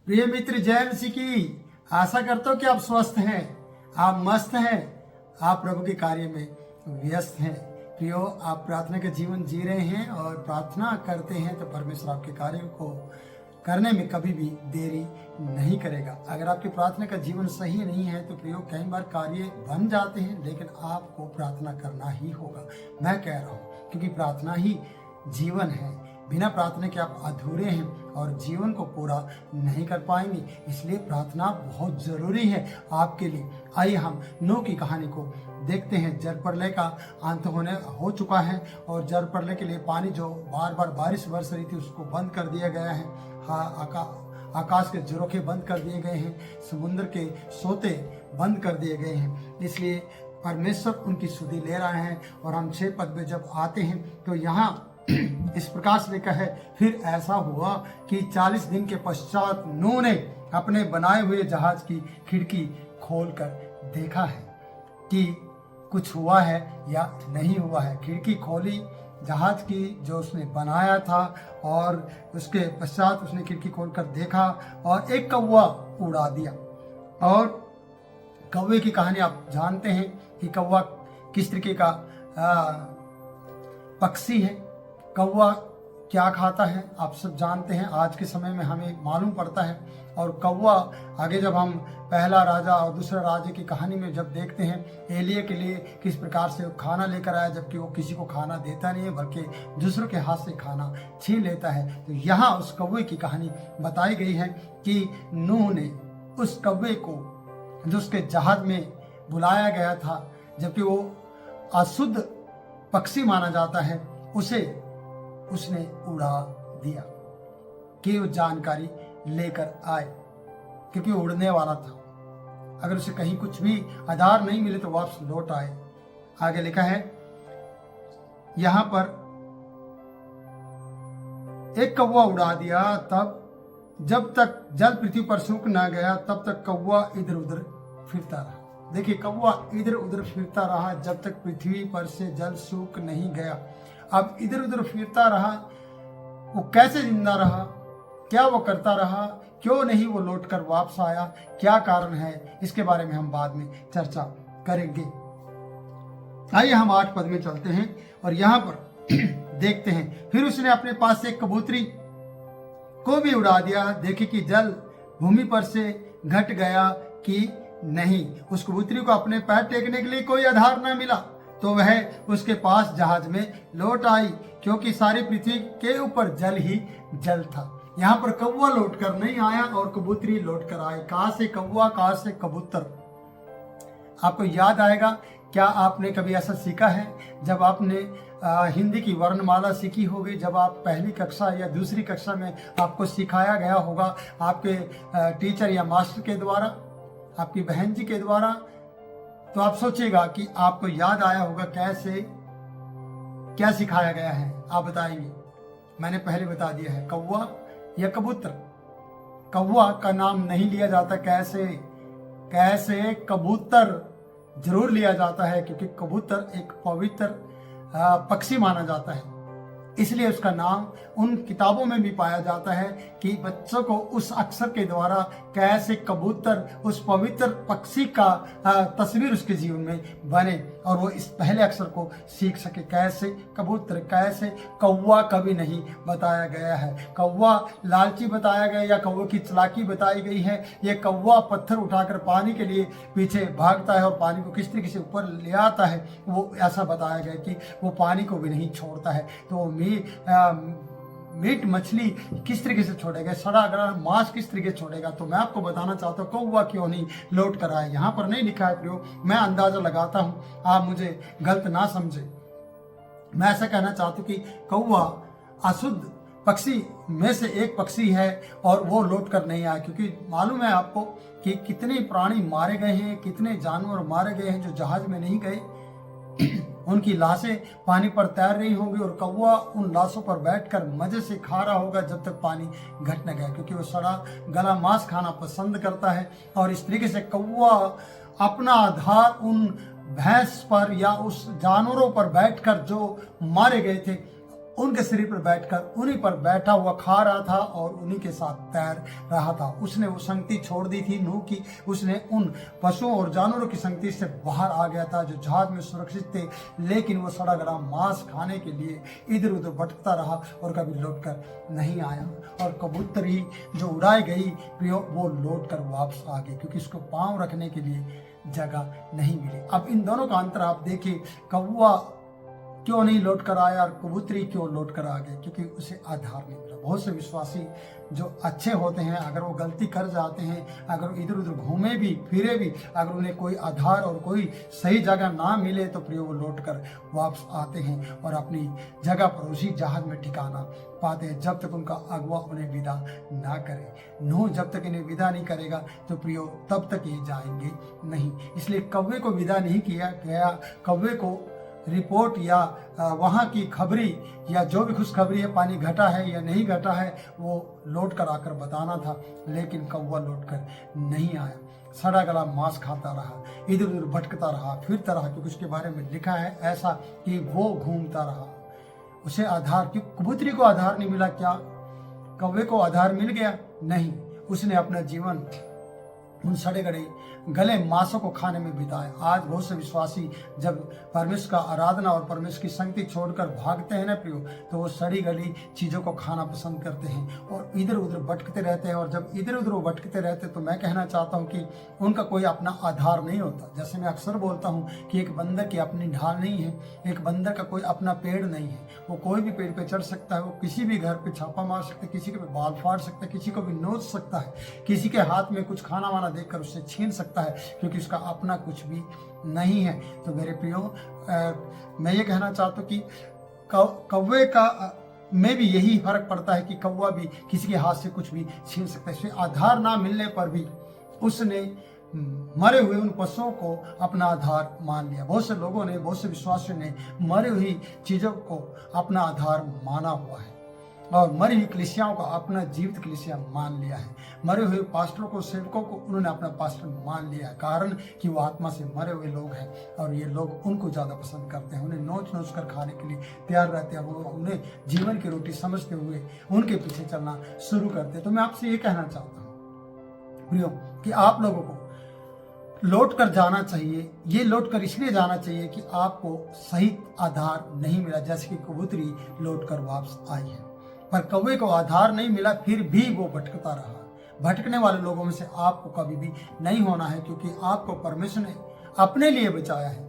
प्रिय मित्र जैन सिंह की आशा करता हूँ कि आप स्वस्थ हैं, आप मस्त हैं, आप प्रभु के कार्य में व्यस्त हैं। प्रियो, आप प्रार्थना का जीवन जी रहे हैं और प्रार्थना करते हैं तो परमेश्वर आपके कार्यों को करने में कभी भी देरी नहीं करेगा। अगर आपकी प्रार्थना का जीवन सही नहीं है तो प्रियो, कई बार कार्य बन जाते हैं, लेकिन आपको प्रार्थना करना ही होगा। मैं कह रहा हूँ क्योंकि प्रार्थना ही जीवन है। बिना प्रार्थना के आप अधूरे हैं और जीवन को पूरा नहीं कर पाएंगे, इसलिए प्रार्थना बहुत जरूरी है आपके लिए। आइए हम नूह की कहानी को देखते हैं। जल प्रलय का अंत हो चुका है और जल प्रलय के लिए पानी जो बार बार बारिश बरस रही थी उसको बंद कर दिया गया है। आकाश के झरोखे बंद कर दिए गए हैं, समुद्र के सोते बंद कर दिए गए हैं। इसलिए परमेश्वर उनकी सुधि ले रहे हैं। और हम 6 पद में जब आते हैं तो यहाँ इस प्रकार से लिखा है, फिर ऐसा हुआ कि 40 दिन के पश्चात नूह ने अपने बनाए हुए जहाज की खिड़की खोलकर देखा है कि कुछ हुआ है या नहीं हुआ है। खिड़की खोली जहाज की जो उसने बनाया था और उसके पश्चात उसने खिड़की खोलकर देखा और एक कौवा उड़ा दिया। और कौवे की कहानी आप जानते हैं कि कौवा किस तरीके का पक्षी है। कौवा क्या खाता है आप सब जानते हैं, आज के समय में हमें मालूम पड़ता है। और कौवा आगे जब हम पहला राजा और दूसरा राजा की कहानी में जब देखते हैं, एलिया के लिए किस प्रकार से वो खाना लेकर आया, जबकि वो किसी को खाना देता नहीं है बल्कि दूसरों के हाथ से खाना छीन लेता है। तो यहाँ उस कौवे की कहानी बताई गई है कि नूह ने उस कौवे को जो उसके जहाज में बुलाया गया था, जबकि वो अशुद्ध पक्षी माना जाता है, उसने उड़ा दिया कि वो जानकारी लेकर आए, क्योंकि वो उड़ने वाला था। अगर उसे कहीं कुछ भी आधार नहीं मिले तो वापस लौट आए। आगे लिखा है यहां पर, एक कौवा उड़ा दिया, तब जब तक जल पृथ्वी पर सूख ना गया तब तक कौवा इधर उधर फिरता रहा। देखिए, कौवा इधर उधर फिरता रहा जब तक पृथ्वी पर से जल सूख नहीं गया। अब इधर उधर फिरता रहा, वो कैसे जिंदा रहा, क्या वो करता रहा, क्यों नहीं वो लौटकर वापस आया, क्या कारण है, इसके बारे में हम बाद में चर्चा करेंगे। आइए हम 8 पद में चलते हैं और यहाँ पर देखते हैं, फिर उसने अपने पास से एक कबूतरी को भी उड़ा दिया, देखे कि जल भूमि पर से घट गया कि नहीं। उस कबूतरी को अपने पैर टेकने के लिए कोई आधार न मिला तो वह उसके पास जहाज में लौट आई, क्योंकि सारी पृथ्वी के ऊपर जल ही जल था। यहाँ पर कौवा लौटकर नहीं आया और कबूतरी लौटकर आई। कहाँ से कौवा, कहाँ से कबूतर। आपको याद आएगा, क्या आपने कभी ऐसा सीखा है जब आपने हिंदी की वर्णमाला सीखी होगी, जब आप पहली कक्षा या दूसरी कक्षा में आपको सिखाया गया होगा आपके टीचर या मास्टर के द्वारा, आपकी बहन जी के द्वारा, तो आप सोचिएगा कि आपको याद आया होगा कैसे क्या सिखाया गया है। आप बताएंगे। मैंने पहले बता दिया है, कौवा या कबूतर। कौवा का नाम नहीं लिया जाता, कैसे कबूतर जरूर लिया जाता है, क्योंकि कबूतर एक पवित्र पक्षी माना जाता है, इसलिए उसका नाम उन किताबों में भी पाया जाता है कि बच्चों को उस अक्षर के द्वारा कैसे कबूतर, उस पवित्र पक्षी का तस्वीर उसके जीवन में बने और वो इस पहले अक्षर को सीख सके। कैसे कबूतर, कैसे कौवा कभी नहीं बताया गया है। कौवा लालची बताया गया या कौवे की चालाकी बताई गई है। ये कौवा पत्थर उठाकर पानी के लिए पीछे भागता है और पानी को किस तरीके से ऊपर ले आता है, वो ऐसा बताया गया कि वो पानी को भी नहीं छोड़ता है। तो मीट मछली किस तरीके से छोड़ेगा, सड़ा गला मांस किस तरीके से छोड़ेगा। तो मैं आपको बताना चाहता हूँ कौवा क्यों नहीं लौट कर आए। यहाँ पर नहीं लिखा है प्रियो, मैं अंदाजा लगाता हूँ, आप मुझे गलत ना समझे। मैं ऐसा कहना चाहता हूँ कि कौवा अशुद्ध पक्षी में से एक पक्षी है और वो लौट कर नहीं आया, क्योंकि मालूम है आपको कि कितने प्राणी मारे गए हैं, कितने जानवर मारे गए हैं जो जहाज में नहीं गए। उनकी लाशें पानी पर तैर रही होंगी और कौवा उन लाशों पर बैठकर मजे से खा रहा होगा जब तक पानी घट न गया, क्योंकि वो सड़ा गला मांस खाना पसंद करता है। और इस तरीके से कौवा अपना आधार उन भैंस पर या उस जानवरों पर बैठकर जो मारे गए थे उनके शरीर पर बैठकर उन्हीं पर बैठा हुआ खा रहा था और उन्हीं के साथ तैर रहा था। उसने वो संगति छोड़ दी थी नूह की। उसने उन पशुओं और जानवरों की संगति से बाहर आ गया था जो जहाज में सुरक्षित थे, लेकिन वो सड़ा गला मांस खाने के लिए इधर उधर भटकता रहा और कभी लौटकर नहीं आया। और कबूतरी जो उड़ाई गई वो लौटकर वापस आ गई, क्योंकि उसको पांव रखने के लिए जगह नहीं मिली। अब इन दोनों का अंतर आप देखिए, कौवा क्यों नहीं लौट कर आया और कबूतरी क्यों लौट कर आ गए, क्योंकि उसे आधार नहीं मिला। बहुत से विश्वासी जो अच्छे होते हैं, अगर वो गलती कर जाते हैं, अगर इधर उधर घूमे भी फिरे भी, अगर उन्हें कोई आधार और कोई सही जगह ना मिले तो फिर वो लौट कर वापस आते हैं और अपनी जगह पर उसी जहाज में ठिकाना पाते हैं, जब तक उनका अगुआ उन्हें विदा ना करे। नूह जब तक इन्हें विदा नहीं करेगा तो प्रियो तब तक ये जाएंगे नहीं। इसलिए कौवे को विदा नहीं किया गया। कौवे को रिपोर्ट या वहाँ की खबरी या जो भी खुशखबरी है, पानी घटा है या नहीं घटा है, वो लौट कर आकर बताना था, लेकिन कौवा लौट कर नहीं आया। सड़ा गला मांस खाता रहा, इधर उधर भटकता रहा, फिरता रहा, क्योंकि उसके बारे में लिखा है ऐसा कि वो घूमता रहा। उसे आधार, क्यों कबूतरी को आधार नहीं मिला, क्या कौवे को आधार मिल गया? नहीं, उसने अपना जीवन उन सड़े गड़े गले मांसों को खाने में बिताए। आज बहुत से विश्वासी जब परमेश्वर का आराधना और परमेश्वर की संगति छोड़कर भागते हैं ना प्रियो, तो वो सड़ी गली चीज़ों को खाना पसंद करते हैं और इधर उधर भटकते रहते हैं। और जब इधर उधर वो भटकते रहते हैं तो मैं कहना चाहता हूँ कि उनका कोई अपना आधार नहीं होता। जैसे मैं अक्सर बोलता हूँ कि एक बंदर की अपनी ढाल नहीं है, एक बंदर का कोई अपना पेड़ नहीं है। वो कोई भी पेड़ पे चढ़ सकता है, वो किसी भी घर पे छापा मार सकता है, किसी के भी बाल फाड़ सकता है, किसी को भी नोच सकता है, किसी के हाथ में कुछ खाना वाना देखकर उससे छीन सकता है, क्योंकि उसका अपना कुछ भी नहीं है। तो मेरे प्रियो, मैं ये कहना चाहता हूँ कि कौवे का में भी यही फर्क पड़ता है कि कौवा भी किसी के हाथ से कुछ भी छीन सकता है। इसमें आधार ना मिलने पर भी उसने मरे हुए उन पशुओं को अपना आधार मान लिया। बहुत से लोगों ने, बहुत से विश्वासियों ने मरी हुई चीज़ों को अपना आधार माना हुआ है और मरी हुई कलीसियाओं को अपना जीवित कलीसिया मान लिया है। मरे हुए पास्टरों को, सेवकों को उन्होंने अपना पास्टर मान लिया है, कारण कि वो आत्मा से मरे हुए लोग हैं और ये लोग उनको ज़्यादा पसंद करते हैं, उन्हें नोच नोच कर खाने के लिए तैयार रहते हैं। वो उन्हें जीवन की रोटी समझते हुए उनके पीछे चलना शुरू करते हैं। तो मैं आपसे ये कहना चाहता हूँ प्रियो कि आप लोगों को लौट कर जाना चाहिए। ये लौट कर इसलिए जाना चाहिए कि आपको सही आधार नहीं मिला, जैसे कि कबूतरी लौट कर वापस आई है, पर कौवे को आधार नहीं मिला, फिर भी वो भटकता रहा। भटकने वाले लोगों में से आपको कभी भी नहीं होना है, क्योंकि आपको परमेश्वर ने अपने लिए बचाया है,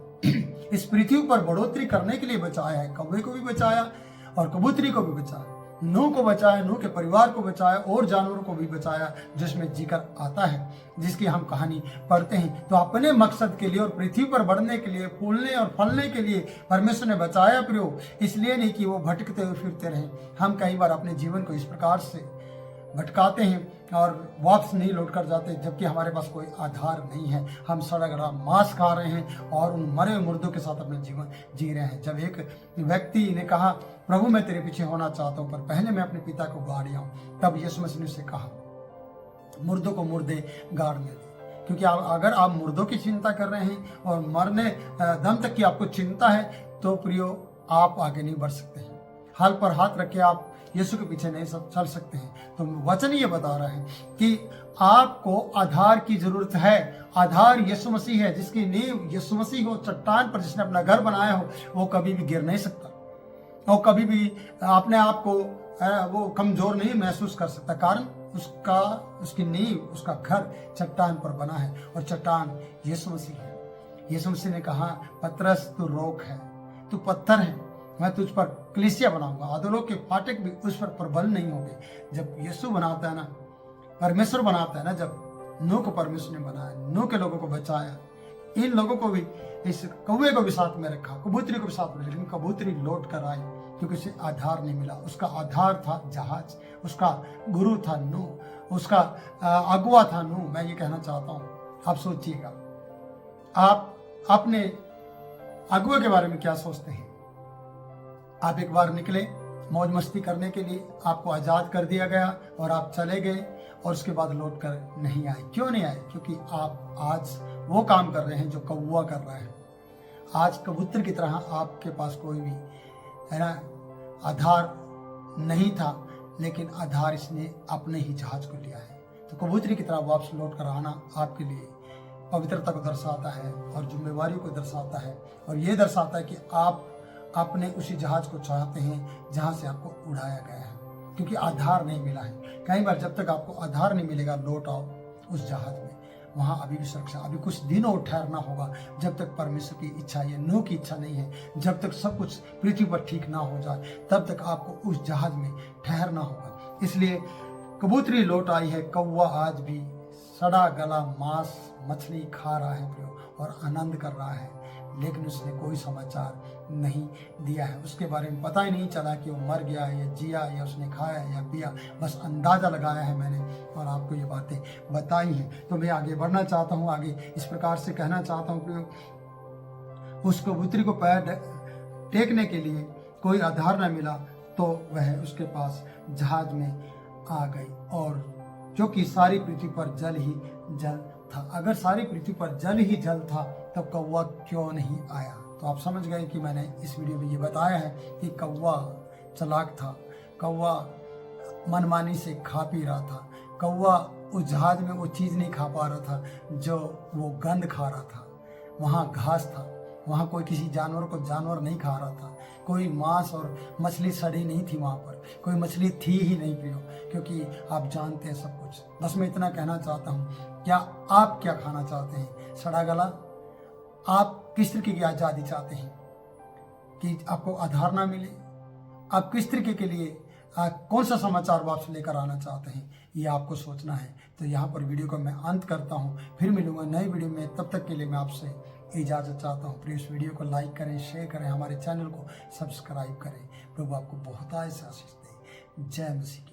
इस पृथ्वी पर बढ़ोतरी करने के लिए बचाया है। कौवे को भी बचाया और कबूतरी को भी बचाया, नूह को बचाया, नूह के परिवार को बचाया और जानवरों को भी बचाया, जिसमें जिक्र आता है, जिसकी हम कहानी पढ़ते हैं। तो अपने मकसद के लिए और पृथ्वी पर बढ़ने के लिए, फूलने और फलने के लिए परमेश्वर ने बचाया प्रियो, इसलिए नहीं कि वो भटकते हुए फिरते रहे। हम कई बार अपने जीवन को इस प्रकार से भटकाते हैं और वापस नहीं लौट कर जाते, जबकि हमारे पास कोई आधार नहीं है। हम सड़ा गला मांस खा रहे हैं और उन मरे हुए मुर्दों के साथ अपना जीवन जी रहे हैं। जब एक व्यक्ति ने कहा, प्रभु मैं तेरे पीछे होना चाहता हूँ, पर पहले मैं अपने पिता को गाड़ आऊँ, तब यीशु मसीह ने उससे कहा, मुर्दों को मुर्दे गाड़ने दे। क्योंकि अगर आप मुर्दों की चिंता कर रहे हैं और मरने दम तक की आपको चिंता है, तो प्रियो आप आगे नहीं बढ़ सकते हैं। हाल पर हाथ रख के आप यीशु के पीछे नहीं चल सकते हैं। तो वचन ये बता रहा है कि आपको आधार की जरूरत है। आधार यीशु मसीह है, जिसकी नींव यीशु मसीह हो, चट्टान पर जिसने अपना घर बनाया हो, वो कभी भी गिर नहीं सकता और कभी भी अपने आप को वो कमजोर नहीं महसूस कर सकता, कारण उसकी नींव, उसका घर चट्टान पर बना है और चट्टान यीशु मसीह है। यीशु मसीह ने कहा, पतरस तू रोक है, तू पत्थर है, मैं तुझ पर कलीसिया बनाऊंगा, अधोलोक के फाटक भी उस पर प्रबल नहीं होंगे। जब यीशु बनाता है ना, परमेश्वर बनाता है ना, जब नूह को परमेश्वर ने बनाया, नूह के लोगों को बचाया, इन लोगों को भी, इस कौवे को भी साथ में रखा, कबूतरी को भी साथ में, लेकिन कबूतरी लौट कर आई क्योंकि उसे आधार नहीं मिला। उसका आधार था जहाज, उसका गुरु था नूह, उसका अगुआ था नूह। मैं ये कहना चाहता हूँ, आप सोचिएगा, आप अपने अगुआ के बारे में क्या सोचते हैं? आप एक बार निकले मौज मस्ती करने के लिए, आपको आज़ाद कर दिया गया और आप चले गए और उसके बाद लौट कर नहीं आए। क्यों नहीं आए? क्योंकि आप आज वो काम कर रहे हैं जो कौवा कर रहा है। आज कबूतर की तरह आपके पास कोई भी है ना आधार नहीं था, लेकिन आधार इसने अपने ही जहाज को लिया है। तो कबूतरी की तरह वापस लौट कर आना आपके लिए पवित्रता को दर्शाता है और जिम्मेवारी को दर्शाता है, और ये दर्शाता है कि आप अपने उसी जहाज को चाहते हैं जहाँ से आपको उड़ाया गया है, क्योंकि आधार नहीं मिला है। कई बार जब तक आपको आधार नहीं मिलेगा, लौट आओ उस जहाज में, वहाँ अभी भी सुरक्षा, अभी कुछ दिन और ठहरना होगा। जब तक परमेश्वर की इच्छा, ये नूह की इच्छा नहीं है, जब तक सब कुछ पृथ्वी पर ठीक ना हो जाए, तब तक आपको उस जहाज में ठहरना होगा। इसलिए कबूतरी लौट आई है। कौवा आज भी सड़ा गला मांस मछली खा रहा है प्रियो, और आनंद कर रहा है, लेकिन उसने कोई समाचार नहीं दिया है। उसके बारे में पता ही नहीं चला कि वो मर गया है या जिया, या उसने खाया या पिया। बस अंदाज़ा लगाया है मैंने और आपको ये बातें बताई हैं। तो मैं आगे बढ़ना चाहता हूँ, आगे इस प्रकार से कहना चाहता हूँ कि उस कबूतरी को पैर टेकने के लिए कोई आधार न मिला, तो वह उसके पास जहाज में आ गई, और जो कि सारी पृथ्वी पर जल ही जल था। अगर सारी पृथ्वी पर जल ही जल था, तब कौवा क्यों नहीं आया? तो आप समझ गए कि मैंने इस वीडियो में ये बताया है कि कौवा चालाक था, कौवा मनमानी से खा पी रहा था, कौवा उस जहाज में वो चीज़ नहीं खा पा रहा था जो वो गंद खा रहा था। वहाँ घास था, वहाँ कोई किसी जानवर को जानवर नहीं खा रहा था, कोई मांस और मछली सड़ी नहीं थी वहाँ पर, कोई मछली थी ही नहीं प्रियो, क्योंकि आप जानते हैं सब कुछ। बस मैं इतना कहना चाहता हूँ, क्या आप क्या खाना चाहते हैं? सड़ा गला? आप किस तरीके की आज़ादी चाहते हैं कि आपको आधार ना मिले? आप किस तरीके के लिए कौन सा समाचार वापस लेकर आना चाहते हैं? ये आपको सोचना है। तो यहाँ पर वीडियो को मैं अंत करता हूँ, फिर मिलूंगा नई वीडियो में। तब तक के लिए मैं आपसे इजाज़त चाहता हूँ। प्लीज़ वीडियो को लाइक करें, शेयर करें, हमारे चैनल को सब्सक्राइब करें। प्रभु आपको बहुत आशीष दे। जय मसीह।